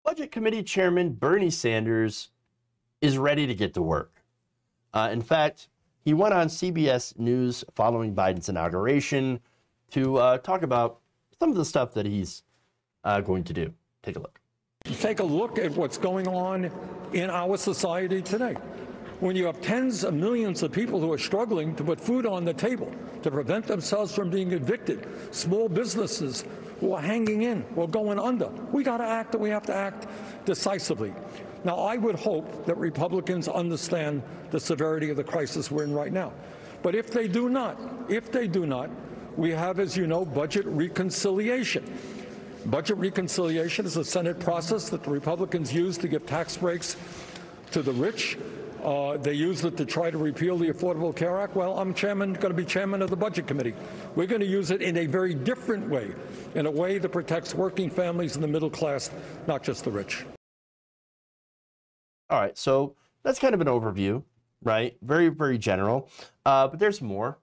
Budget Committee Chairman Bernie Sanders is ready to get to work. In fact, he went on CBS News following Biden's inauguration to talk about some of the stuff that he's going to do. Take a look. Take a look at what's going on in our society today. When you have tens of millions of people who are struggling to put food on the table, to prevent themselves from being evicted, small businesses who are hanging in or going under, we got to act, and we have to act decisively. Now, I would hope that Republicans understand the severity of the crisis we're in right now. But if they do not, we have, as you know, budget reconciliation. Budget reconciliation is a Senate process that the Republicans use to give tax breaks to the rich. They use it to try to repeal the Affordable Care Act. Well, I'm going to be chairman of the Budget Committee. We're going to use it in a very different way, in a way that protects working families and the middle class, not just the rich. All right, so that's kind of an overview, right? Very, very general. But there's more.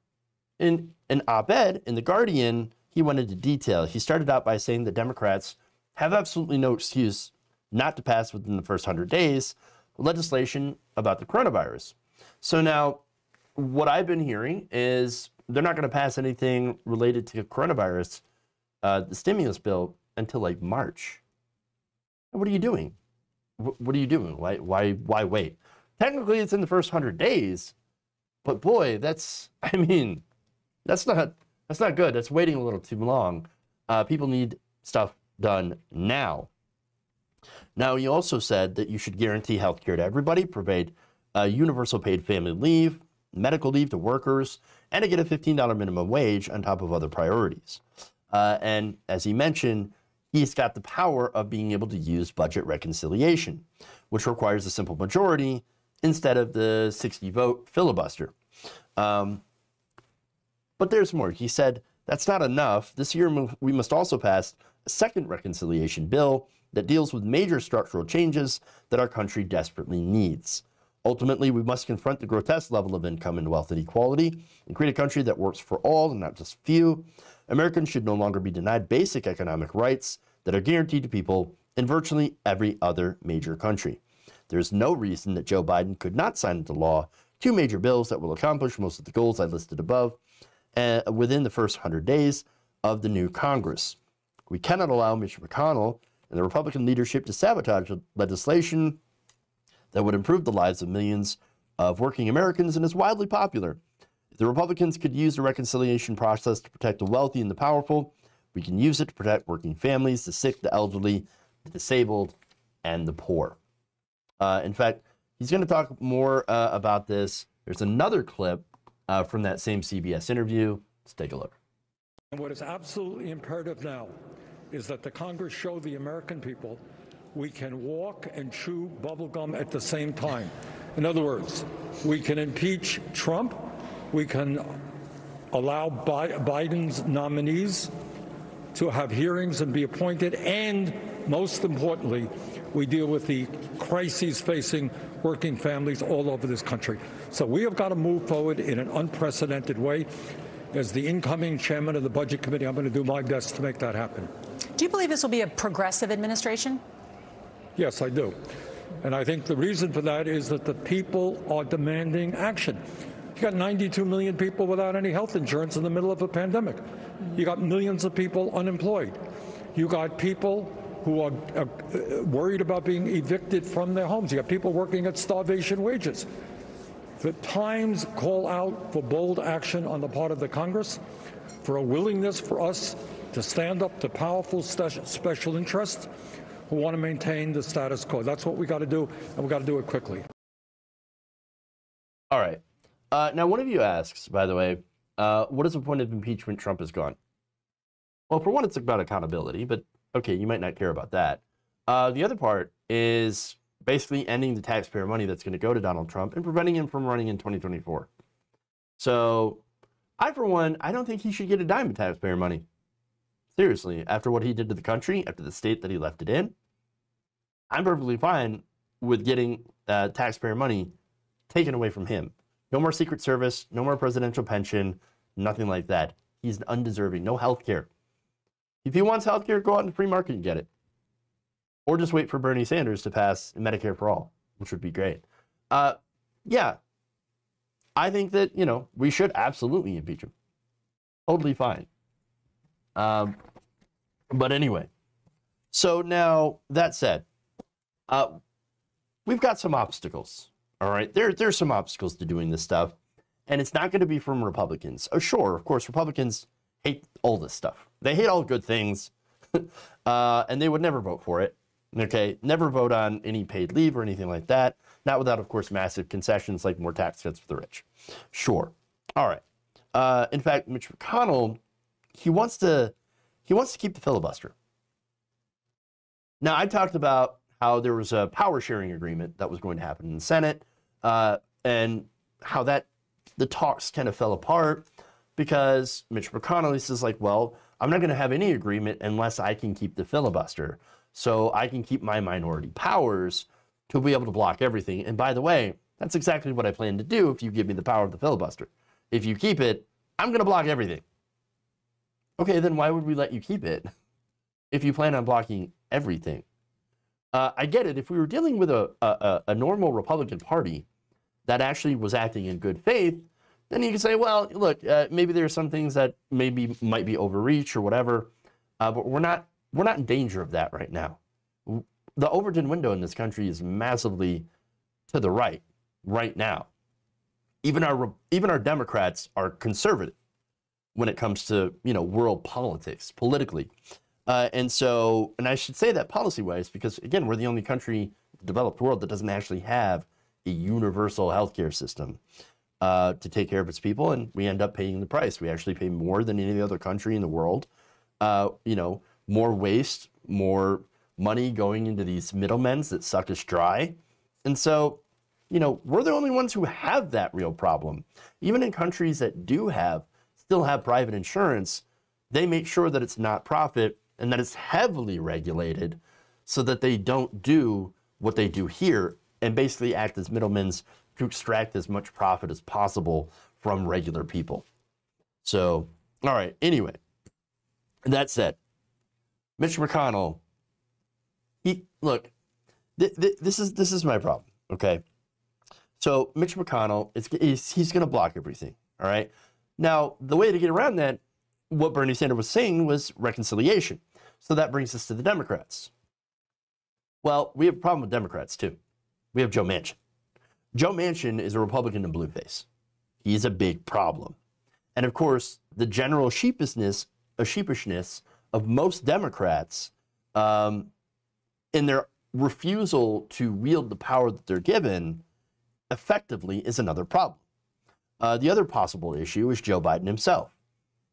In an op-ed in The Guardian, he went into detail. He started out by saying that Democrats have absolutely no excuse not to pass within the first 100 days legislation about the coronavirus. So now, what I've been hearing is they're not going to pass anything related to coronavirus, the stimulus bill, until like March. What are you doing? What are you doing? Why wait? Technically, it's in the first 100 days, but boy, that's not good. That's waiting a little too long. People need stuff done now. Now, he also said that you should guarantee health care to everybody, provide universal paid family leave, medical leave to workers, and to get a $15 minimum wage on top of other priorities. And as he mentioned, he's got the power of being able to use budget reconciliation, which requires a simple majority instead of the 60-vote filibuster. But there's more. He said that's not enough. This year, we must also pass a second reconciliation bill that deals with major structural changes that our country desperately needs. Ultimately, we must confront the grotesque level of income and wealth inequality and create a country that works for all and not just few. Americans should no longer be denied basic economic rights that are guaranteed to people in virtually every other major country. There is no reason that Joe Biden could not sign into law two major bills that will accomplish most of the goals I listed above within the first 100 days of the new Congress. We cannot allow Mitch McConnell and the Republican leadership to sabotage legislation that would improve the lives of millions of working Americans and is widely popular. If the Republicans could use the reconciliation process to protect the wealthy and the powerful, we can use it to protect working families, the sick, the elderly, the disabled, and the poor. In fact, he's going to talk more about this. There's another clip from that same CBS interview. Let's take a look. And what is absolutely imperative now is that the Congress show the American people we can walk and chew bubblegum at the same time. In other words, we can impeach Trump, we can allow Biden's nominees to have hearings and be appointed, and most importantly, we deal with the crises facing working families all over this country. So we have got to move forward in an unprecedented way. As the incoming chairman of the Budget Committee, I'm going to do my best to make that happen. Do you believe this will be a progressive administration? Yes, I do. And I think the reason for that is that the people are demanding action. You got 92 million people without any health insurance in the middle of a pandemic. You got millions of people unemployed. You got people who are worried about being evicted from their homes. You got people working at starvation wages. The times call out for bold action on the part of the Congress, for a willingness for us to stand up to powerful special interests who want to maintain the status quo. That's what we got to do, and we got to do it quickly. All right. Now, one of you asks, by the way, what is the point of impeachment? Trump is gone. Well, for one, it's about accountability, but okay, you might not care about that. The other part is basically ending the taxpayer money that's going to go to Donald Trump and preventing him from running in 2024. So for one, I don't think he should get a dime of taxpayer money. Seriously, after what he did to the country, after the state that he left it in, I'm perfectly fine with getting taxpayer money taken away from him. No more Secret Service, no more presidential pension, nothing like that. He's undeserving, no health care. If he wants health care, go out in the free market and get it. or just wait for Bernie Sanders to pass Medicare for all, which would be great. Yeah, I think that, you know, we should absolutely impeach him. Totally fine. But anyway, so now that said, we've got some obstacles. All right, there's some obstacles to doing this stuff, and it's not going to be from Republicans. Oh, sure, of course, Republicans hate all this stuff. They hate all good things, and they would never vote for it. Okay, never vote on any paid leave or anything like that. Not without, of course, massive concessions like more tax cuts for the rich. Sure. All right. In fact, Mitch McConnell, he wants to keep the filibuster. Now, I talked about how there was a power sharing agreement that was going to happen in the Senate, and how the talks kind of fell apart because Mitch McConnell says, like, well, I'm not going to have any agreement unless I can keep the filibuster. So I can keep my minority powers to be able to block everything. And by the way, that's exactly what I plan to do if you give me the power of the filibuster. If you keep it, I'm going to block everything. Okay, then why would we let you keep it if you plan on blocking everything? I get it. If we were dealing with a normal Republican Party that actually was acting in good faith, then you can say, well, look, maybe there are some things that might be overreach or whatever, but we're not in danger of that right now. The Overton window in this country is massively to the right now. Even our Democrats are conservative when it comes to, you know, world politics, politically. And I should say that policy-wise, because again, we're the only country in the developed world that doesn't actually have a universal healthcare system to take care of its people, and we end up paying the price. We actually pay more than any other country in the world. You know, more waste, more money going into these middlemen that suck us dry. And so, you know, we're the only ones who have that real problem. Even in countries that still have private insurance, they make sure that it's not profit and that it's heavily regulated so that they don't do what they do here and basically act as middlemen to extract as much profit as possible from regular people. So, all right, anyway, that said, Mitch McConnell, this is my problem, okay? So Mitch McConnell, he's going to block everything, all right? Now, the way to get around that, what Bernie Sanders was saying was reconciliation. So that brings us to the Democrats. Well, we have a problem with Democrats, too. We have Joe Manchin. Joe Manchin is a Republican in blueface. He's a big problem. And of course, the general sheepishness of most Democrats in their refusal to wield the power that they're given effectively is another problem. The other possible issue is Joe Biden himself.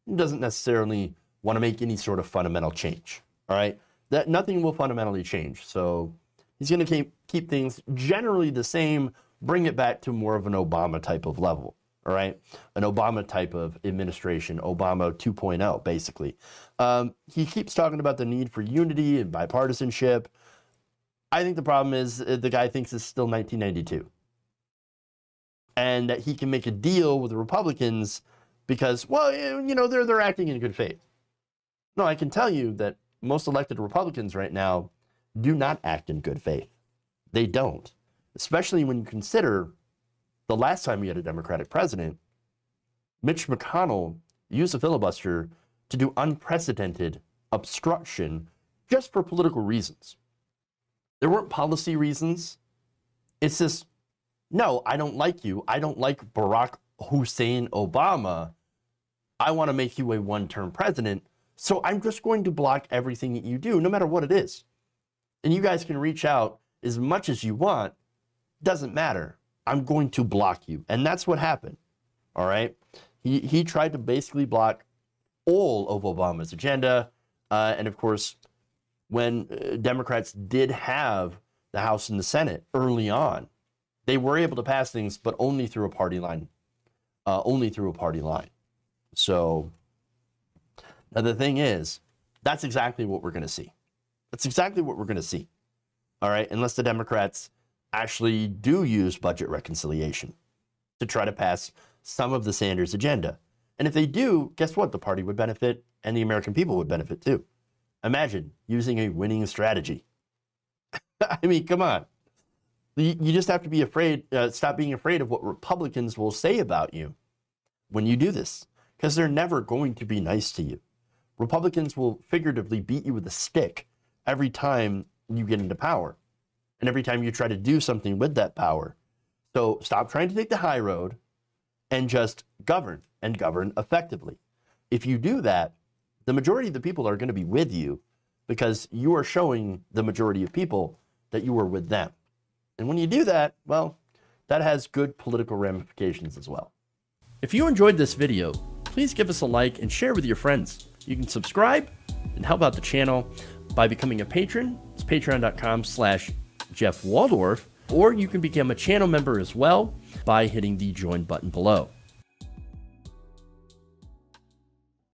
He doesn't necessarily want to make any sort of fundamental change, all right? That nothing will fundamentally change. So he's going to keep things generally the same, bring it back to more of an Obama type of level, all right? An Obama type of administration, Obama 2.0, basically. He keeps talking about the need for unity and bipartisanship. I think the problem is the guy thinks it's still 1992. And that he can make a deal with the Republicans because, well, you know, they're acting in good faith. No, I can tell you that most elected Republicans right now do not act in good faith. They don't. Especially when you consider the last time we had a Democratic president, Mitch McConnell used a filibuster to do unprecedented obstruction just for political reasons. There weren't policy reasons. It's just, no, I don't like you. I don't like Barack Hussein Obama. I want to make you a one-term president, so I'm just going to block everything that you do, no matter what it is. And you guys can reach out as much as you want. Doesn't matter. I'm going to block you. And that's what happened. All right? He tried to basically block all of Obama's agenda. And of course, when Democrats did have the House and the Senate early on, they were able to pass things, but only through a party line. So now the thing is, that's exactly what we're going to see. That's exactly what we're going to see. All right? Unless the Democrats actually do use budget reconciliation to try to pass some of the Sanders agenda. And if they do, guess what? The party would benefit and the American people would benefit too. Imagine using a winning strategy. I mean, come on. You just have to be afraid, stop being afraid of what Republicans will say about you when you do this, because they're never going to be nice to you. Republicans will figuratively beat you with a stick every time you get into power and every time you try to do something with that power. So stop trying to take the high road and just govern, and govern effectively. If you do that, the majority of the people are going to be with you because you are showing the majority of people that you are with them. And when you do that, well, that has good political ramifications as well. If you enjoyed this video, please give us a like and share with your friends. You can subscribe and help out the channel by becoming a patron. It's patreon.com/Jeff Waldorf, or you can become a channel member as well by hitting the join button below.